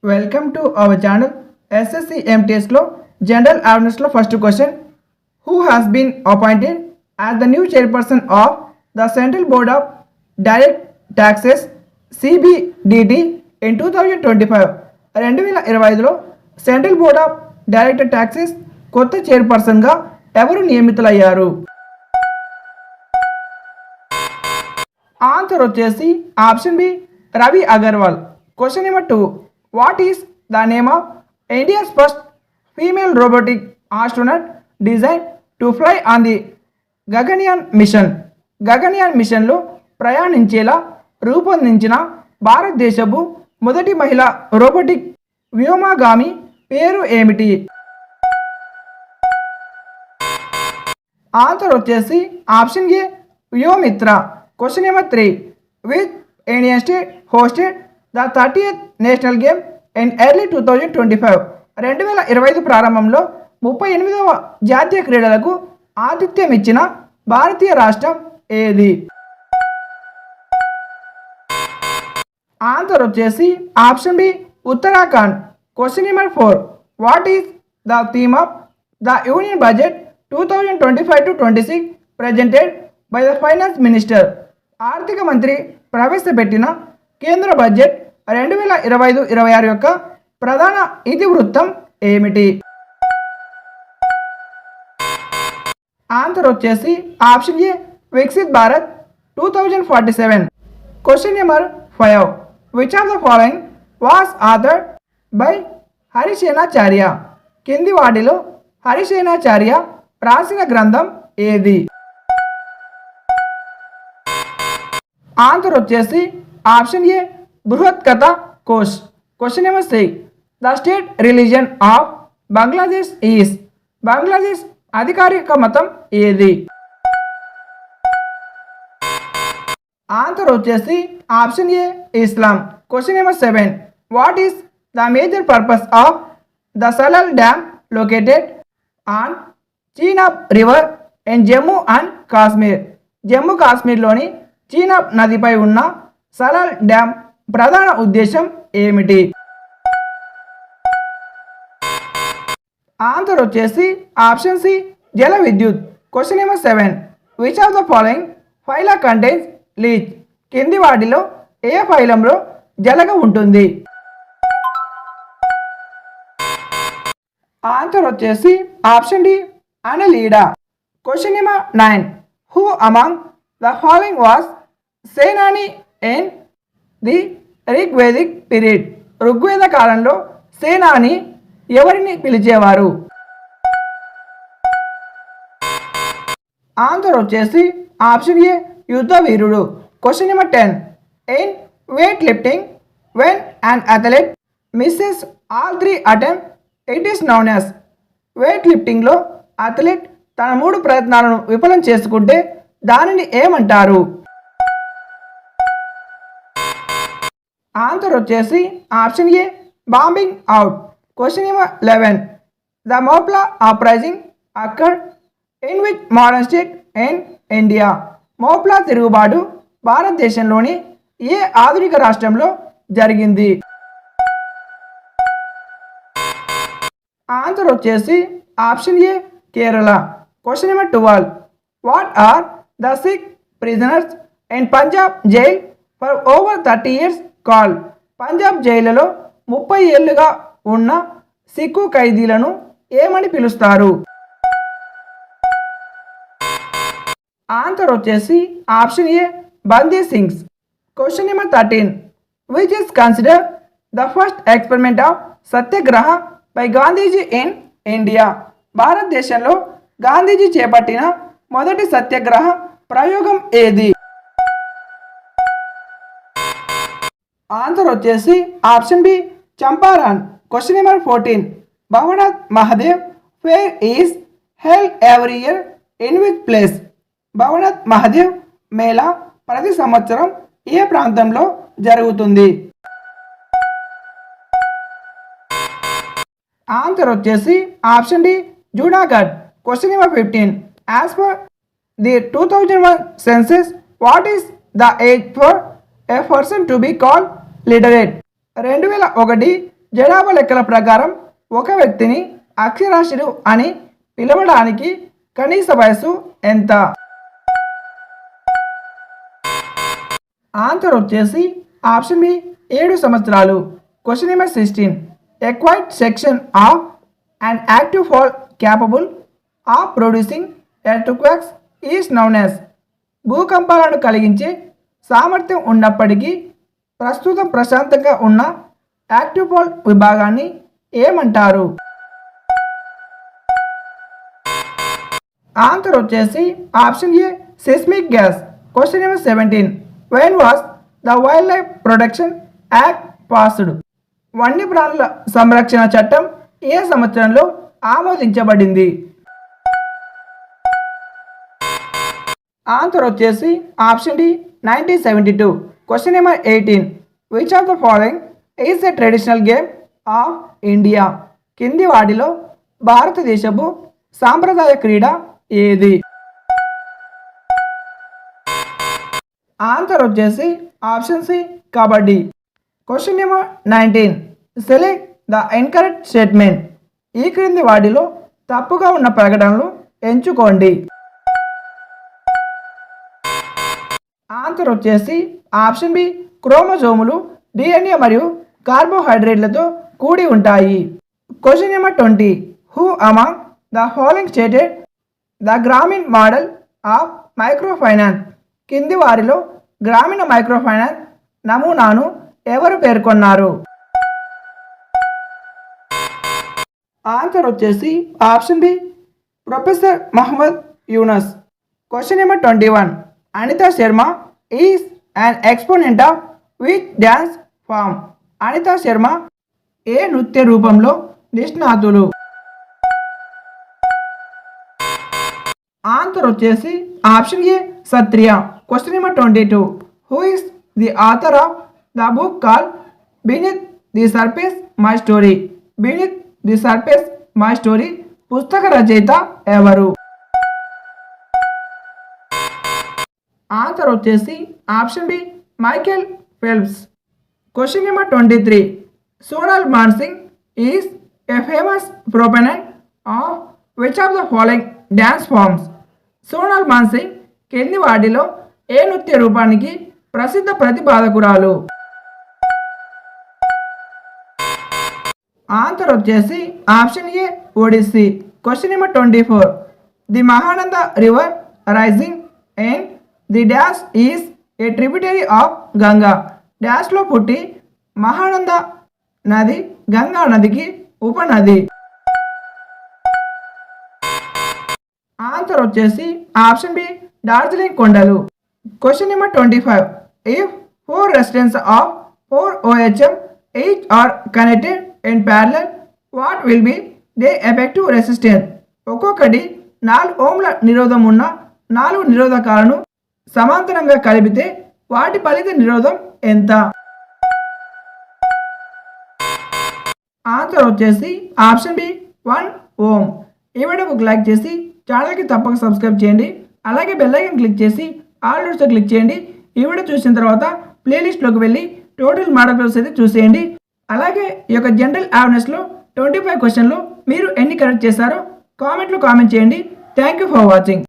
Welcome to our channel SSC MTS లో general awareness లో first question who has been appointed as the new chairperson of the central board of direct taxes CBDT in 2025 2025లో central board of direct taxes కొత్త చైర్పర్సన్గా ఎవరు నియమితులయ్యారు? Answer వచ్చేసి option B Ravi Agarwal. Question number 2, what is the name of India's first female robotic astronaut design to fly on the Gaganyaan mission? Gaganyaan మిషన్లో ప్రయాణించేలా రూపొందించిన భారతదేశపు మొదటి మహిళ రోబోటిక్ వ్యోమగామి పేరు ఏమిటి? ఆన్సర్ వచ్చేసి option A Vyommitra. Question number 3, which Indian state hosted the 30th national game in early 2025 2025 ప్రారంభంలో 38వ జాతీయ క్రీడలకు ఆతిథ్యం ఇచ్చిన భారతీయ రాష్ట్రం ఏది? ఆన్సర్ వచ్చేసి option B Uttarakhand. Question number 4, what is the theme of the union budget 2025-26 presented by the finance minister? ఆర్థిక మంత్రి ప్రవేశపెట్టిన కేంద్ర బడ్జెట్ 2025-26 యొక్క ప్రధాన ఇతివృత్తం ఏమిటి? ఆన్సర్ వచ్చేసి option A Viksit Bharat 2047. Question number 5, which of the following was authored by Harisenacharya? కింది వాటిలో హరిసేనాచార్య రాసిన గ్రంథం ఏది? ఆన్సర్ వచ్చేసి option A Brihat Katha Kosh. Question number 6, the state religion of Bangladesh is? Bangladesh అధికారిక మతం ఏది? ఆన్సర్ వచ్చేసి ఆప్షన్ ఏ ఇస్లాం. Question number 7, what is the major purpose of the Salal dam located on Chenab river in Jammu and Kashmir? Jammu కాశ్మీర్లోని చీనాబ్ నదిపై ఉన్న సలాల్ డ్యామ్ ప్రధాన ఉద్దేశం ఏమిటి? ఆన్సర్ వచ్చేసి ఆప్షన్ సి జల విద్యుత్. Question number 7, which of the following phyla contains leech? కింది వాటిలో ఏ ఫైలంలో జలగ ఉంటుంది? ఆన్సర్ వచ్చేసి option D annelida. Question number 9, who among the following was senani in the Rigvedic period? Rigveda కాలంలో సేనాని ఎవరిని పిలిచేవారు? ఆన్సర్ వచ్చేసి ఆప్షన్ ఏ యుద్ధ వీరుడు. Question number 10, in weight lifting when an athlete misses all 3 attempt it is known as? Weight లిఫ్టింగ్లో athlete తన 3 ప్రయత్నాలను విఫలం చేసుకుంటే దానిని ఏమంటారు? ఆన్సర్ వచ్చేసి option A bombing out. Question number 11, the Moplah uprising occurred in which modern state in India? Moplah తిరుగుబాటు భారతదేశంలోని ఏ ఆధునిక రాష్ట్రంలో జరిగింది? ఆన్సర్ వచ్చేసి option A Kerala. Question number 12, what are the Sikh prisoners in Punjab jail for over 30 years call? Punjab జైలులో 30 ఏళ్లుగా ఉన్న సిక్కు ఖైదీలను ఏమని పిలుస్తారు? ఆన్సర్ వచ్చేసి ఆప్షన్ ఏ బందీ సింగ్స్. Question number 13, which is consider the first experiment of satyagraha by Gandhiji in India? భారతదేశంలో గాంధీజీ చేపట్టిన మొదటి సత్యాగ్రహ ప్రయోగం ఏది? ఆన్సర్ వచ్చేసి option B Champaran. Question number 14, Bhavnath Mahadev fair is held every year in which place? Bhavnath Mahadev మేళా ప్రతి సంవత్సరం ఏ ప్రాంతంలో జరుగుతుంది? ఆన్సర్ వచ్చేసి option D Junagadh. Question number 15, as per the 2001 census what is the age for a person to be called literate? 2001 జనాభా లెక్కల ప్రకారం ఒక వ్యక్తిని అక్షరాస్యుడు అని పిలవడానికి కనీస వయసు ఎంత? ఆన్సర్ వచ్చేసి ఆప్షన్ బి 7 సంవత్సరాలు. Question number 16. Acquired section of and active fault capable of producing earthquakes is known as. భూకంపాలను కలిగించే సామర్థ్యం ఉన్నప్పటికీ ప్రస్తుతం ప్రశాంతంగా ఉన్న యాక్టివ్ ఫాల్ విభాగాన్ని ఏమంటారు? ఆన్సర్ వచ్చేసి option A seismic gas. Question number 17. When was the wildlife protection act passed? వన్యప్రాణుల సంరక్షణ చట్టం ఏ సంవత్సరంలో ఆమోదించబడింది? ఆన్సర్ వచ్చేసి option D 1972. Question number 18. Which of the following is the traditional game of India? కింది వాటిలో భారతదేశపు సాంప్రదాయ క్రీడ ఏది? ఆన్సర్ వచ్చేసి option C kabaddi. Question number 19. Select the incorrect statement. ఈ క్రింది వాటిలో తప్పుగా ఉన్న ప్రకటనలు ఎంచుకోండి. ఆన్సర్ వచ్చేసి ఆప్షన్ బి క్రోమోజోములు డిఎన్ఏ మరియు కార్బోహైడ్రేట్లతో కూడి ఉంటాయి. Question number 20. Who among the following stated the Grameen model of micro finance? కింది వారిలో గ్రామీణ మైక్రో ఫైనాన్స్ నమూనాను ఎవరు పేర్కొన్నారు? ఆన్సర్ వచ్చేసి option B professor Muhammad Yunus. Question number 21. Anita Sharma is an exponent of which dance form? Anita Sharma ఏ నృత్య రూపంలో నిష్ణాతులు? ఆన్సర్ వచ్చేసి option A Sattriya. Question number 22. Who is the author of the book call beneath the surface my story? Beneath the surface my story పుస్తక రచయిత ఎవరు? Answer వచ్చేసి option B Michael Phelps. Question number 23. Sonal Mansingh is a famous ప్రొపెనెంట్ of which of the following dance forms? Sonal Mansingh కింది వాటిలో ఏ నృత్య రూపానికి ప్రసిద్ధ ప్రతిపాదకురాలు? ఆన్సర్ వచ్చేసి option A Odissi. Question number 24. The Mahananda river rising and the dash is a tributary of Ganga. డాష్లో పుట్టి మహానంద నది గంగా నదికి ఉపనది. ఆన్సర్ వచ్చేసి ఆప్షన్ బి డార్జిలింగ్ కొండలు. Question number 25. If 4 resistance of 4 OHM each are connected in parallel, what will be the effective resistance? ఒక్కొక్కటి 4 ఓంల నిరోధం ఉన్న 4 నిరోధకాలను సమాంతరంగా కలిపితే వాటి ఫలిత నిరోధం ఎంత? ఆన్సర్ వచ్చేసి ఆప్షన్ బి 1 ఓం. ఈ వీడియోకి లైక్ చేసి ఛానల్కి తప్పక సబ్స్క్రైబ్ చేయండి. అలాగే బెల్ ఐకాన్ క్లిక్ చేసి ఆల్ నోట్స్ క్లిక్ చేయండి. ఈ వీడియో చూసిన తర్వాత ప్లేలిస్ట్లోకి వెళ్ళి టోటల్ మోడల్ పేపర్స్ అయితే చూసేయండి. అలాగే ఈ యొక్క జనరల్ అవేర్నెస్లో 25 క్వశ్చన్లు మీరు ఎన్ని కరెక్ట్ చేశారో కామెంట్లో కామెంట్ చేయండి. Thank you for watching.